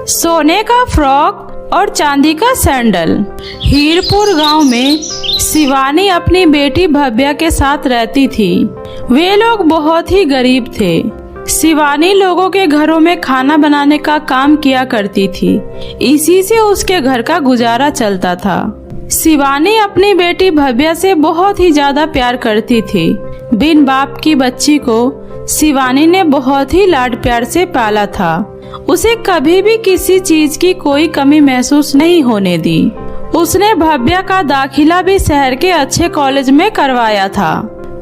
सोने का फ्रॉक और चांदी का सैंडल। हीरपुर गांव में शिवानी अपनी बेटी भव्या के साथ रहती थी। वे लोग बहुत ही गरीब थे। शिवानी लोगों के घरों में खाना बनाने का काम किया करती थी। इसी से उसके घर का गुजारा चलता था। शिवानी अपनी बेटी भव्या से बहुत ही ज्यादा प्यार करती थी। बिन बाप की बच्ची को शिवानी ने बहुत ही लाड प्यार से पाला था। उसे कभी भी किसी चीज की कोई कमी महसूस नहीं होने दी। उसने भव्या का दाखिला भी शहर के अच्छे कॉलेज में करवाया था।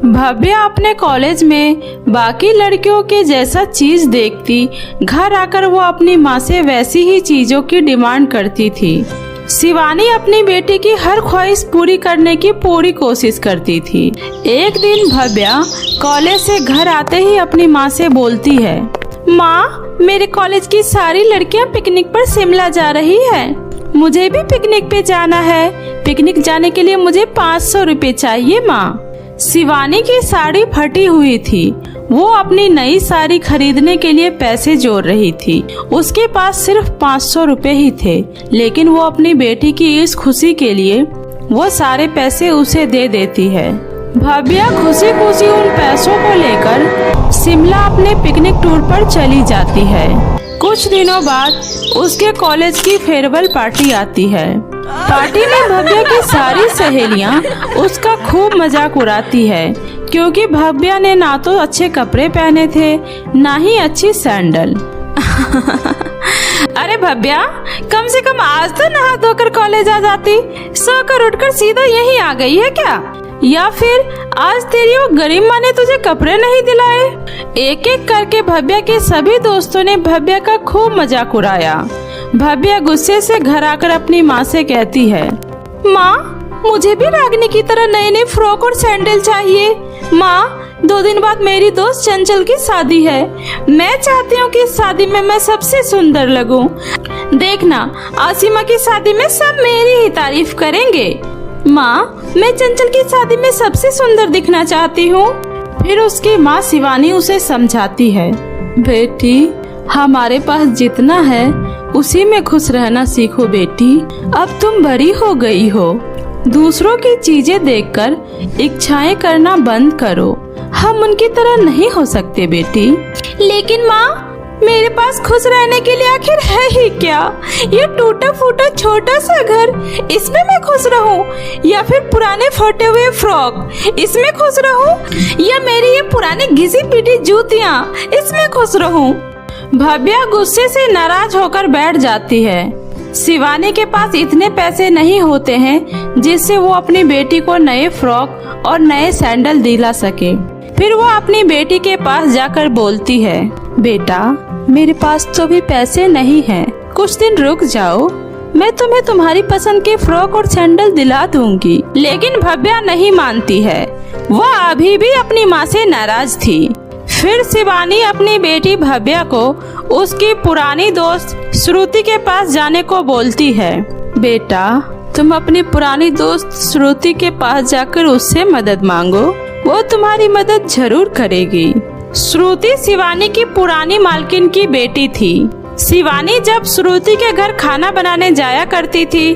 भव्या अपने कॉलेज में बाकी लड़कियों के जैसा चीज देखती, घर आकर वो अपनी माँ से वैसी ही चीजों की डिमांड करती थी। शिवानी अपनी बेटी की हर ख्वाहिश पूरी करने की पूरी कोशिश करती थी। एक दिन भव्या कॉलेज से घर आते ही अपनी माँ से बोलती है, माँ, मेरे कॉलेज की सारी लड़कियाँ पिकनिक पर शिमला जा रही है। मुझे भी पिकनिक पे जाना है। पिकनिक जाने के लिए मुझे 500 रुपए चाहिए माँ। शिवानी की साड़ी फटी हुई थी। वो अपनी नई साड़ी खरीदने के लिए पैसे जोड़ रही थी। उसके पास सिर्फ 500 रुपए ही थे, लेकिन वो अपनी बेटी की इस खुशी के लिए वो सारे पैसे उसे दे देती है। भव्या खुशी खुशी उन पैसों को लेकर शिमला अपने पिकनिक टूर पर चली जाती है। कुछ दिनों बाद उसके कॉलेज की फेयरवेल पार्टी आती है। पार्टी में भव्या की सारी सहेलियां उसका खूब मजाक उड़ाती है, क्योंकि भव्या ने ना तो अच्छे कपड़े पहने थे, ना ही अच्छी सैंडल। अरे भव्या, कम से कम आज तो नहा धोकर कॉलेज आ जाती। सोकर उठकर सीधा यहीं आ गई है क्या? या फिर आज तेरी वो गरीब माँ ने तुझे कपड़े नहीं दिलाए? एक एक करके भव्या के सभी दोस्तों ने भव्या का खूब मजाक उड़ाया। भव्या गुस्से से घर आकर अपनी माँ से कहती है, माँ, मुझे भी रागिनी की तरह नए नए फ्रॉक और सैंडल चाहिए। माँ, 2 दिन बाद मेरी दोस्त चंचल की शादी है। मैं चाहती हूँ कि इस शादी में मैं सबसे सुंदर लगूं। देखना, आसिमा की शादी में सब मेरी ही तारीफ करेंगे। माँ, मैं चंचल की शादी में सबसे सुंदर दिखना चाहती हूँ। फिर उसकी माँ शिवानी उसे समझाती है, बेटी, हमारे पास जितना है उसी में खुश रहना सीखो बेटी। अब तुम बड़ी हो गई हो। दूसरों की चीजें देखकर इच्छाएं करना बंद करो। हम उनकी तरह नहीं हो सकते बेटी। लेकिन माँ, मेरे पास खुश रहने के लिए आखिर है ही क्या? ये टूटा फूटा छोटा सा घर, इसमें मैं खुश रहूं? या फिर पुराने फटे हुए फ्रॉक, इसमें खुश रहूं? या मेरी ये पुरानी घिसी पीटी जूतियाँ, इसमें खुश रहूं? भव्या गुस्से से नाराज होकर बैठ जाती है। शिवानी के पास इतने पैसे नहीं होते हैं जिससे वो अपनी बेटी को नए फ्रॉक और नए सैंडल दिला सके। फिर वो अपनी बेटी के पास जाकर बोलती है, बेटा, मेरे पास तो भी पैसे नहीं हैं। कुछ दिन रुक जाओ, मैं तुम्हें तुम्हारी पसंद के फ्रॉक और सैंडल दिला दूंगी। लेकिन भव्या नहीं मानती है। वो अभी भी अपनी माँ से नाराज थी। फिर शिवानी अपनी बेटी भव्या को उसकी पुरानी दोस्त श्रुति के पास जाने को बोलती है, बेटा, तुम अपनी पुरानी दोस्त श्रुति के पास जाकर उससे मदद मांगो। वो तुम्हारी मदद जरूर करेगी। श्रुति शिवानी की पुरानी मालकिन की बेटी थी। शिवानी जब श्रुति के घर खाना बनाने जाया करती थी,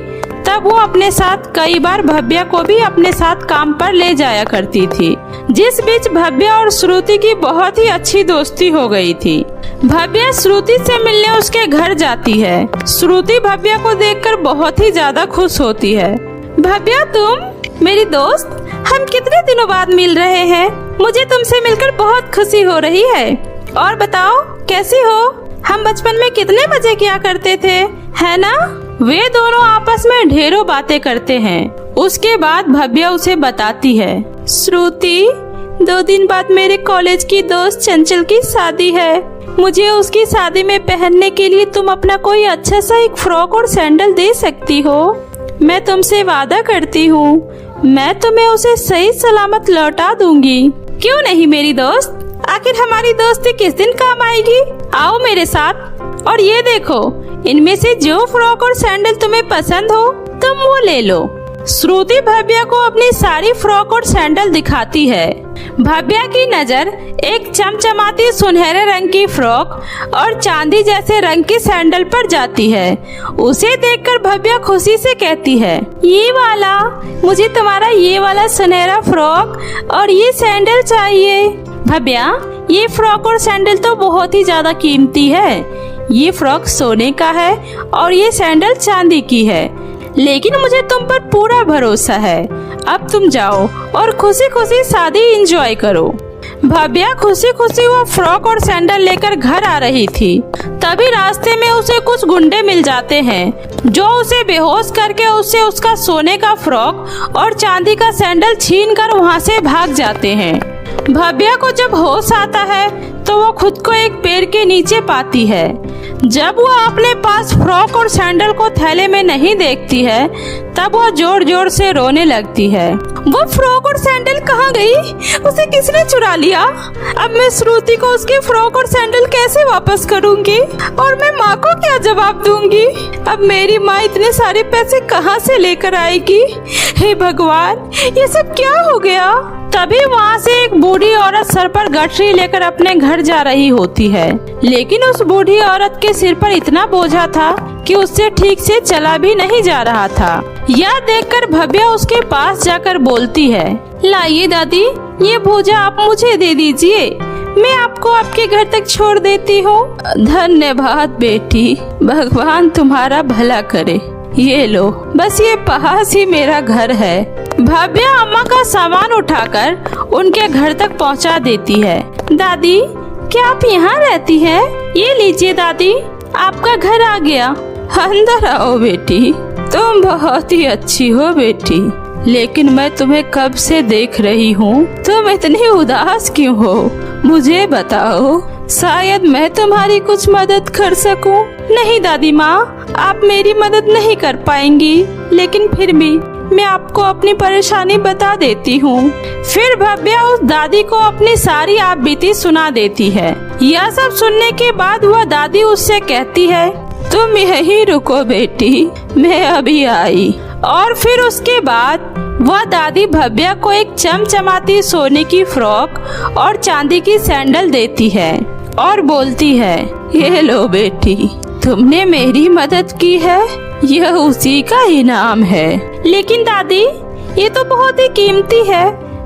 तब वो अपने साथ कई बार भव्या को भी अपने साथ काम पर ले जाया करती थी, जिस बीच भव्या और श्रुति की बहुत ही अच्छी दोस्ती हो गई थी। भव्या श्रुति से मिलने उसके घर जाती है। श्रुति भव्या को देखकर बहुत ही ज्यादा खुश होती है। भव्या, तुम मेरी दोस्त, हम कितने दिनों बाद मिल रहे हैं। मुझे तुमसे मिलकर बहुत खुशी हो रही है। और बताओ, कैसी हो? हम बचपन में कितने मजे किया करते थे, है ना? वे दोनों आपस में ढेरों बातें करते हैं। उसके बाद भव्या उसे बताती है, श्रुति, 2 दिन बाद मेरे कॉलेज की दोस्त चंचल की शादी है। मुझे उसकी शादी में पहनने के लिए तुम अपना कोई अच्छा सा एक फ्रॉक और सैंडल दे सकती हो? मैं तुमसे वादा करती हूँ, मैं तुम्हें उसे सही सलामत लौटा दूंगी। क्यों नहीं मेरी दोस्त? आखिर हमारी दोस्ती किस दिन काम आएगी? आओ मेरे साथ। और ये देखो, इनमें से जो फ्रॉक और सैंडल तुम्हें पसंद हो, तुम वो ले लो। श्रुति भव्या को अपनी सारी फ्रॉक और सैंडल दिखाती है। भव्या की नजर एक चमचमाती सुनहरे रंग की फ्रॉक और चांदी जैसे रंग की सैंडल पर जाती है। उसे देखकर भव्या खुशी से कहती है, ये वाला, मुझे तुम्हारा ये वाला सुनहरा फ्रॉक और ये सैंडल चाहिए। भव्या, ये फ्रॉक और सैंडल तो बहुत ही ज्यादा कीमती है। ये फ्रॉक सोने का है और ये सैंडल चांदी की है, लेकिन मुझे तुम पर पूरा भरोसा है। अब तुम जाओ और खुशी खुशी शादी एंजॉय करो। भव्या खुशी खुशी वो फ्रॉक और सैंडल लेकर घर आ रही थी। तभी रास्ते में उसे कुछ गुंडे मिल जाते हैं जो उसे बेहोश करके उससे उसका सोने का फ्रॉक और चांदी का सैंडल छीनकर वहाँ से भाग जाते हैं। भव्या को जब होश आता है तो वो खुद को एक पेड़ के नीचे पाती है। जब वो अपने पास फ्रॉक और सैंडल को थैले में नहीं देखती है तब वो जोर जोर से रोने लगती है। वो फ्रॉक और सैंडल कहाँ गई? उसे किसने चुरा लिया? अब मैं श्रुति को उसके फ्रॉक और सैंडल कैसे वापस करूँगी और मैं माँ को क्या जवाब दूंगी? अब मेरी माँ इतने सारे पैसे कहाँ से लेकर आएगी? हे भगवान, ये सब क्या हो गया? तभी वहाँ से एक बूढ़ी औरत सर पर गठरी लेकर अपने घर जा रही होती है, लेकिन उस बूढ़ी औरत के सिर पर इतना बोझा था कि उससे ठीक से चला भी नहीं जा रहा था। यह देखकर भव्या उसके पास जाकर बोलती है, लाइए दादी, ये बोझा आप मुझे दे दीजिए, मैं आपको आपके घर तक छोड़ देती हूँ। धन्यवाद बेटी, भगवान तुम्हारा भला करे। ये लो, बस ये पास ही मेरा घर है। भव्या अम्मा का सामान उठाकर उनके घर तक पहुंचा देती है। दादी, क्या आप यहाँ रहती हैं? ये लीजिए दादी, आपका घर आ गया। अंदर आओ बेटी, तुम बहुत ही अच्छी हो बेटी, लेकिन मैं तुम्हें कब से देख रही हूँ। तुम इतनी उदास क्यों हो? मुझे बताओ, शायद मैं तुम्हारी कुछ मदद कर सकूं। नहीं दादी माँ, आप मेरी मदद नहीं कर पाएंगी, लेकिन फिर भी मैं आपको अपनी परेशानी बता देती हूँ। फिर भव्या उस दादी को अपनी सारी आपबीती सुना देती है। यह सब सुनने के बाद वह दादी उससे कहती है, तुम यहीं रुको बेटी, मैं अभी आई। और फिर उसके बाद वह दादी भव्या को एक चमचमाती सोने की फ्रॉक और चांदी की सैंडल देती है और बोलती है, ये लो बेटी, तुमने मेरी मदद की है, यह उसी का इनाम है। लेकिन दादी, ये तो बहुत ही कीमती है,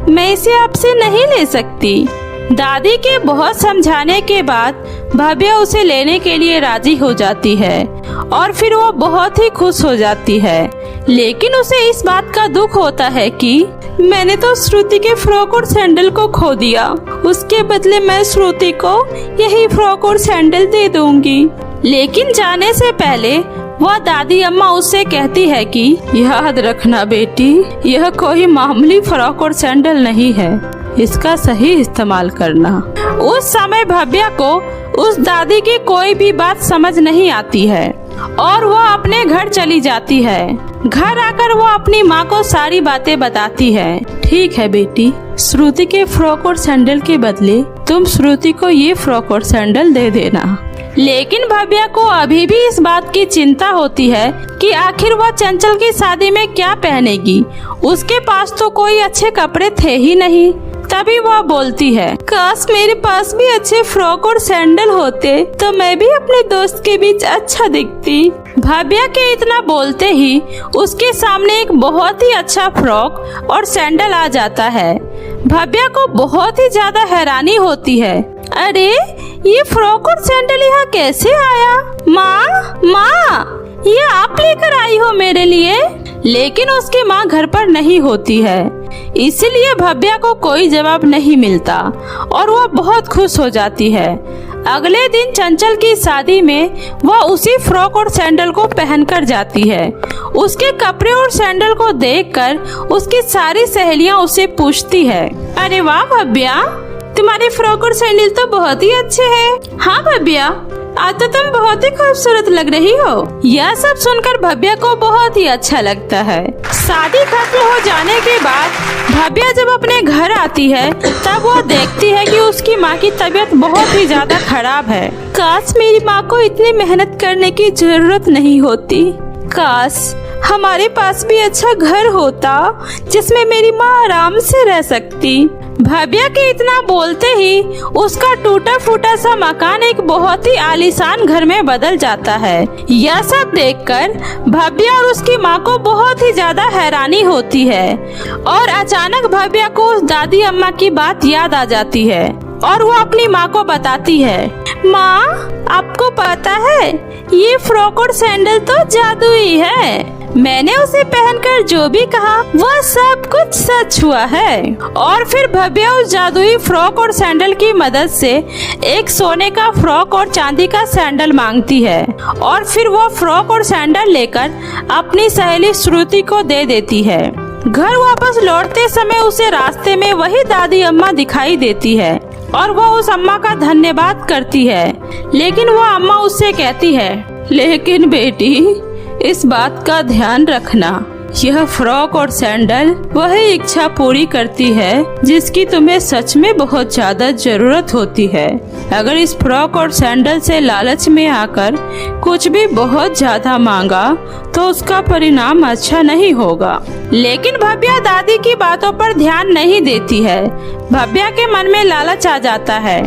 मैं इसे आपसे नहीं ले सकती। दादी के बहुत समझाने के बाद भव्या उसे लेने के लिए राजी हो जाती है और फिर वो बहुत ही खुश हो जाती है। लेकिन उसे इस बात का दुख होता है कि मैंने तो श्रुति के फ्रॉक और सैंडल को खो दिया, उसके बदले मैं श्रुति को यही फ्रॉक और सैंडल दे दूंगी। लेकिन जाने से पहले वह दादी अम्मा उससे कहती है कि याद रखना बेटी, यह कोई मामूली फ्रॉक और सैंडल नहीं है, इसका सही इस्तेमाल करना। उस समय भव्या को उस दादी की कोई भी बात समझ नहीं आती है और वह अपने घर चली जाती है। घर आकर वो अपनी माँ को सारी बातें बताती है। ठीक है बेटी, श्रुति के फ्रॉक और सैंडल के बदले तुम श्रुति को ये फ्रॉक और सैंडल दे देना। लेकिन भव्या को अभी भी इस बात की चिंता होती है कि आखिर वह चंचल की शादी में क्या पहनेगी। उसके पास तो कोई अच्छे कपड़े थे ही नहीं। तभी वह बोलती है, काश मेरे पास भी अच्छे फ्रॉक और सैंडल होते तो मैं भी अपने दोस्त के बीच अच्छा दिखती। भव्या के इतना बोलते ही उसके सामने एक बहुत ही अच्छा फ्रॉक और सैंडल आ जाता है। भव्या को बहुत ही ज्यादा हैरानी होती है, अरे ये फ्रॉक और सैंडल यहाँ कैसे आया? माँ, ये आप लेकर आई हो मेरे लिए? लेकिन उसकी माँ घर पर नहीं होती है, इसलिए भव्या को कोई जवाब नहीं मिलता और वह बहुत खुश हो जाती है। अगले दिन चंचल की शादी में वह उसी फ्रॉक और सैंडल को पहनकर जाती है। उसके कपड़े और सैंडल को देखकर उसकी सारी सहेलियां उससे पूछती है, अरे वाह भव्या, तुम्हारे फ्रॉक और सैंडल तो बहुत ही अच्छे हैं। हाँ भव्या, आज तो तुम बहुत ही खूबसूरत लग रही हो। यह सब सुनकर भव्या को बहुत ही अच्छा लगता है। शादी खत्म हो जाने के बाद भव्या जब अपने घर आती है तब वो देखती है कि उसकी माँ की तबीयत बहुत ही ज्यादा खराब है। काश मेरी माँ को इतनी मेहनत करने की जरूरत नहीं होती। काश हमारे पास भी अच्छा घर होता जिसमें मेरी माँ आराम से रह सकती। भव्या के इतना बोलते ही उसका टूटा फूटा सा मकान एक बहुत ही आलीशान घर में बदल जाता है। यह सब देखकर भव्या और उसकी माँ को बहुत ही ज्यादा हैरानी होती है और अचानक भव्या को उस दादी अम्मा की बात याद आ जाती है और वो अपनी माँ को बताती है, माँ आपको पता है ये फ्रॉक और सैंडल तो जादुई है। मैंने उसे पहनकर जो भी कहा वह सब कुछ सच हुआ है। और फिर भव्या उस जादुई फ्रॉक और सैंडल की मदद से एक सोने का फ्रॉक और चांदी का सैंडल मांगती है और फिर वो फ्रॉक और सैंडल लेकर अपनी सहेली श्रुति को दे देती है। घर वापस लौटते समय उसे रास्ते में वही दादी अम्मा दिखाई देती है और वो उस अम्मा का धन्यवाद करती है, लेकिन वो अम्मा उससे कहती है, लेकिन बेटी इस बात का ध्यान रखना, यह फ्रॉक और सैंडल वही इच्छा पूरी करती है जिसकी तुम्हें सच में बहुत ज्यादा जरूरत होती है। अगर इस फ्रॉक और सैंडल से लालच में आकर कुछ भी बहुत ज्यादा मांगा तो उसका परिणाम अच्छा नहीं होगा। लेकिन भव्या दादी की बातों पर ध्यान नहीं देती है। भव्या के मन में लालच आ जाता है,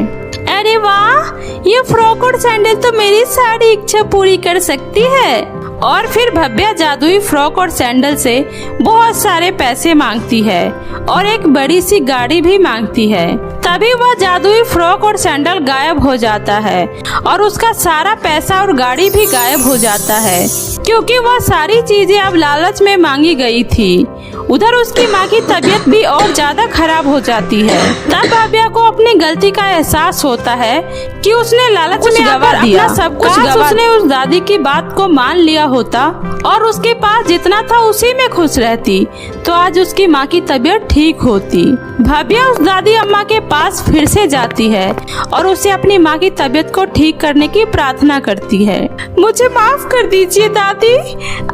अरे वाह ये फ्रॉक और सैंडल तो मेरी सारी इच्छा पूरी कर सकती है। और फिर भव्या जादुई फ्रॉक और सैंडल से बहुत सारे पैसे मांगती है और एक बड़ी सी गाड़ी भी मांगती है। तभी वह जादुई फ्रॉक और सैंडल गायब हो जाता है और उसका सारा पैसा और गाड़ी भी गायब हो जाता है, क्योंकि वह सारी चीजें अब लालच में मांगी गई थी। उधर उसकी माँ की तबीयत भी और ज्यादा खराब हो जाती है। तब भव्या को अपनी गलती का एहसास होता है कि उसने लालच में आकर अपना सब कुछ उसने उस दादी की बात को मान लिया होता और उसके पास जितना था उसी में खुश रहती तो आज उसकी माँ की तबीयत ठीक होती। भव्या उस दादी अम्मा के पास फिर से जाती है और उसे अपनी माँ की तबीयत को ठीक करने की प्रार्थना करती है। मुझे माफ कर दीजिए दादी,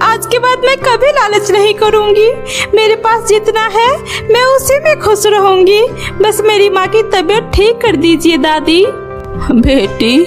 आज के बाद मैं कभी लालच नहीं करूँगी। मेरे पास जितना है मैं उसी में खुश रहूंगी। बस मेरी माँ की तबीयत ठीक कर दीजिए दादी। बेटी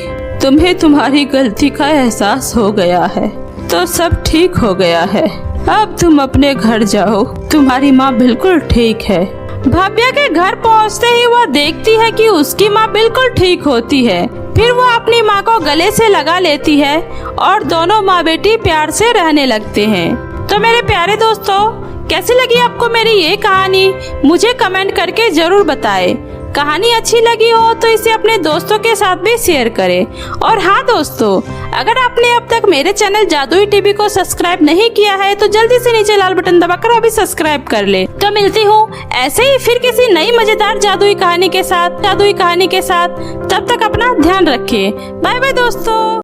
तुम्हें तुम्हारी गलती का एहसास हो गया है तो सब ठीक हो गया है। अब तुम अपने घर जाओ, तुम्हारी माँ बिल्कुल ठीक है। भव्या के घर पहुँचते ही वह देखती है कि उसकी माँ बिल्कुल ठीक होती है। फिर वो अपनी माँ को गले से लगा लेती है और दोनों माँ बेटी प्यार से रहने लगते हैं। तो मेरे प्यारे दोस्तों, कैसी लगी आपको मेरी ये कहानी? मुझे कमेंट करके जरूर बताएं। कहानी अच्छी लगी हो तो इसे अपने दोस्तों के साथ भी शेयर करें। और हाँ दोस्तों, अगर आपने अब तक मेरे चैनल जादुई टीवी को सब्सक्राइब नहीं किया है तो जल्दी से नीचे लाल बटन दबाकर अभी सब्सक्राइब कर ले। तो मिलती हूँ ऐसे ही फिर किसी नई मजेदार जादुई कहानी के साथ। तब तक अपना ध्यान रखें। बाय बाय दोस्तों।